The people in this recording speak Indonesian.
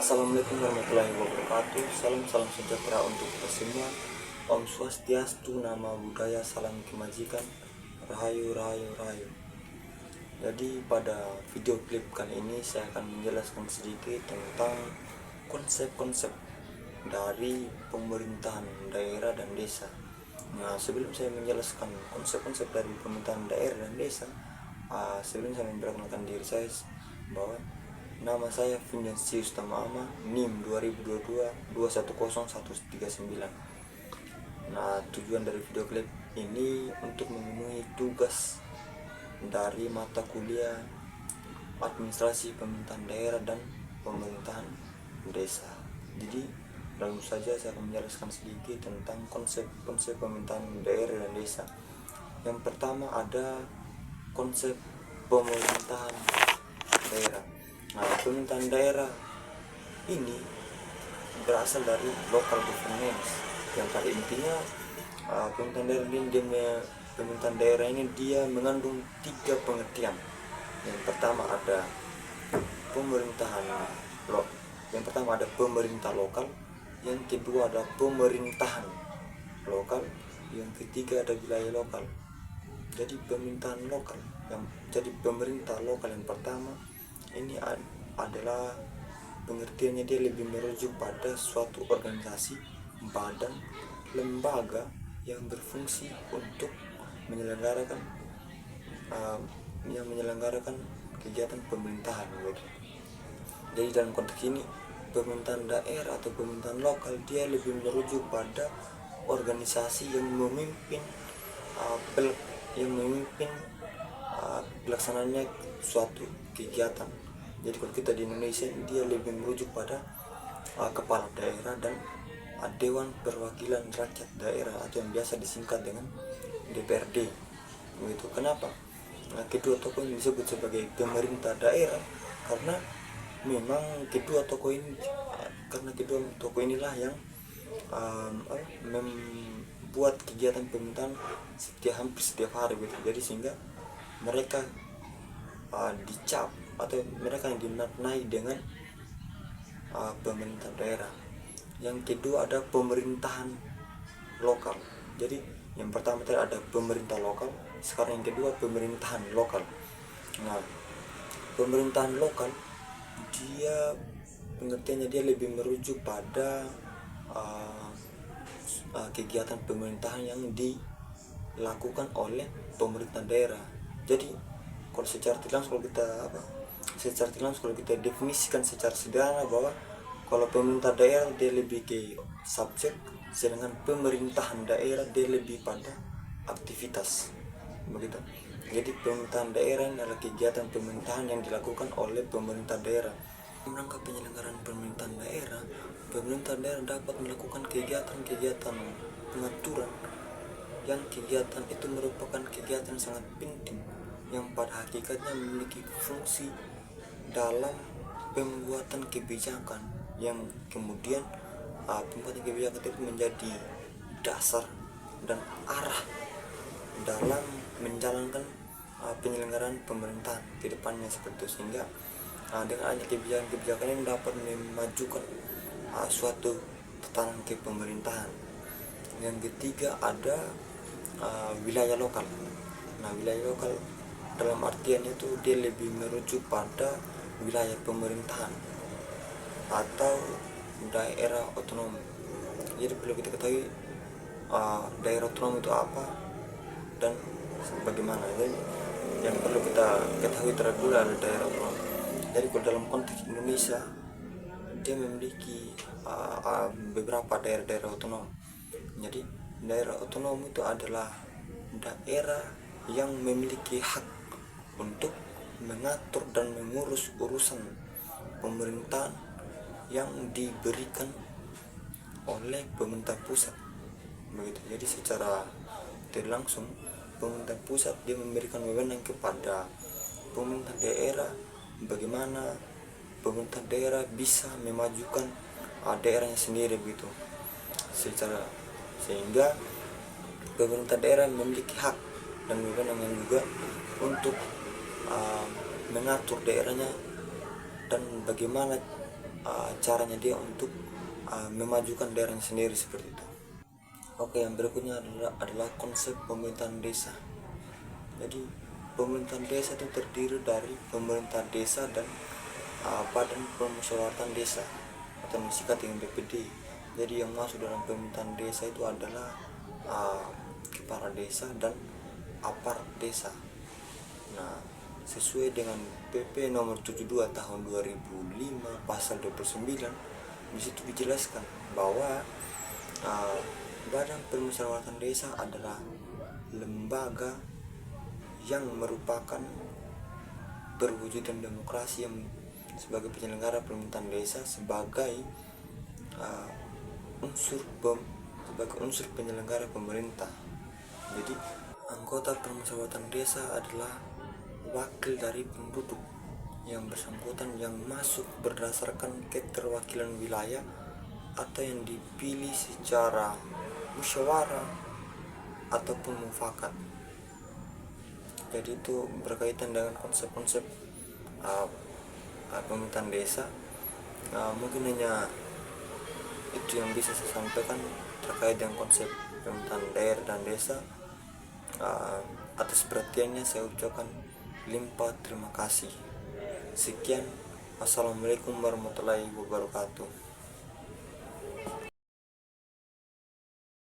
Assalamualaikum warahmatullahi wabarakatuh. Salam sejahtera untuk kita semua. Om Swastiastu, nama budaya, salam kebajikan, rahayu rahayu rahayu. Jadi pada video klip kali ini saya akan menjelaskan sedikit tentang konsep-konsep dari pemerintahan daerah dan desa. Nah, sebelum saya menjelaskan konsep-konsep dari pemerintahan daerah dan desa, sebelum saya memperkenalkan diri saya, bahwa nama saya Vincenzius Tamaama, NIM 2022-210139. Nah, tujuan dari video klip ini untuk memenuhi tugas dari mata kuliah administrasi pemerintahan daerah dan pemerintahan desa. Jadi, langsung saja saya akan menjelaskan sedikit tentang konsep-konsep pemerintahan daerah dan desa. Yang pertama ada konsep pemerintahan daerah. Nah, pemerintahan daerah ini berasal dari local governance, yang pada intinya pemerintahan daerah ini dia mengandung 3 pengertian. Yang pertama ada pemerintah lokal, yang kedua ada pemerintahan lokal, yang ketiga ada wilayah lokal. Jadi pemerintah lokal yang pertama ini adalah pengertiannya, dia lebih merujuk pada suatu organisasi, badan, lembaga yang berfungsi untuk menyelenggarakan kegiatan pemerintahan gitu. Jadi dalam konteks ini pemerintahan daerah atau pemerintahan lokal dia lebih merujuk pada organisasi yang memimpin pelaksanaannya suatu kegiatan. Jadi kalau kita di Indonesia dia lebih merujuk pada kepala daerah dan Dewan Perwakilan Rakyat Daerah atau yang biasa disingkat dengan DPRD. Begitu. Kenapa? Nah, kedua tokoh ini disebut sebagai pemerintah daerah karena memang kedua tokoh inilah yang membuat kegiatan pemerintahan hampir setiap hari gitu. Jadi sehingga mereka dicap atau mereka yang dinamai dengan pemerintah daerah. Yang kedua ada pemerintahan lokal. Jadi yang pertama tadi ada pemerintah lokal, sekarang yang kedua pemerintahan lokal. Nah, pemerintahan lokal dia pengertiannya dia lebih merujuk pada kegiatan pemerintahan yang dilakukan oleh pemerintah daerah. Jadi kalau secara tidak langsung kalau kita definisikan secara sederhana bahwa kalau pemerintah daerah dia lebih ke subjek, sedangkan pemerintahan daerah dia lebih pada aktivitas, begitu. Jadi pemerintahan daerah adalah kegiatan pemerintahan yang dilakukan oleh pemerintah daerah. Rangka penyelenggaraan pemerintahan daerah dapat melakukan kegiatan-kegiatan pengaturan yang kegiatan itu merupakan kegiatan sangat penting yang pada hakikatnya memiliki fungsi dalam pembuatan kebijakan, yang kemudian pembuatan kebijakan itu menjadi dasar dan arah dalam menjalankan penyelenggaraan pemerintahan ke depannya seperti itu. Sehingga dengan adanya kebijakan-kebijakan yang dapat memajukan suatu tatanan kepemerintahan. Yang ketiga ada wilayah lokal. Nah, wilayah lokal dalam artian itu dia lebih merujuk pada wilayah pemerintahan atau daerah otonom. Jadi perlu kita ketahui daerah otonom itu apa dan bagaimana. Jadi yang perlu kita ketahui terlebih dahulu adalah daerah otonom. Jadi kalau dalam konteks Indonesia dia memiliki beberapa daerah-daerah otonom. Jadi daerah otonom itu adalah daerah yang memiliki hak untuk mengatur dan mengurus urusan pemerintahan yang diberikan oleh pemerintah pusat, begitu. Jadi secara tidak langsung pemerintah pusat dia memberikan wewenang kepada pemerintah daerah bagaimana pemerintah daerah bisa memajukan daerahnya sendiri, begitu. Sehingga pemerintah daerah memiliki hak dan wewenang yang juga untuk mengatur daerahnya dan bagaimana caranya dia untuk memajukan daerahnya sendiri seperti itu. Oke, yang berikutnya adalah konsep pemerintahan desa. Jadi pemerintahan desa itu terdiri dari pemerintah desa dan badan permusyawaratan desa atau disingkat dengan BPD. Jadi yang masuk dalam pemerintahan desa itu adalah kepala desa dan aparat desa. Nah, sesuai dengan PP nomor 72 tahun 2005 pasal 29, di situ dijelaskan bahwa badan permusyawaratan desa adalah lembaga yang merupakan perwujudan demokrasi yang sebagai penyelenggara pemerintahan desa sebagai unsur penyelenggara pemerintah. Jadi anggota permusyawaratan desa adalah wakil dari penduduk yang bersangkutan yang masuk berdasarkan keterwakilan wilayah atau yang dipilih secara musyawarah ataupun mufakat. Jadi itu berkaitan dengan konsep-konsep pemerintahan desa. Mungkin hanya itu yang bisa saya sampaikan terkait dengan konsep pemerintahan daerah dan desa. Atas perhatiannya saya ucapkan limpah terima kasih. Sekian, wassalamualaikum warahmatullahi wabarakatuh.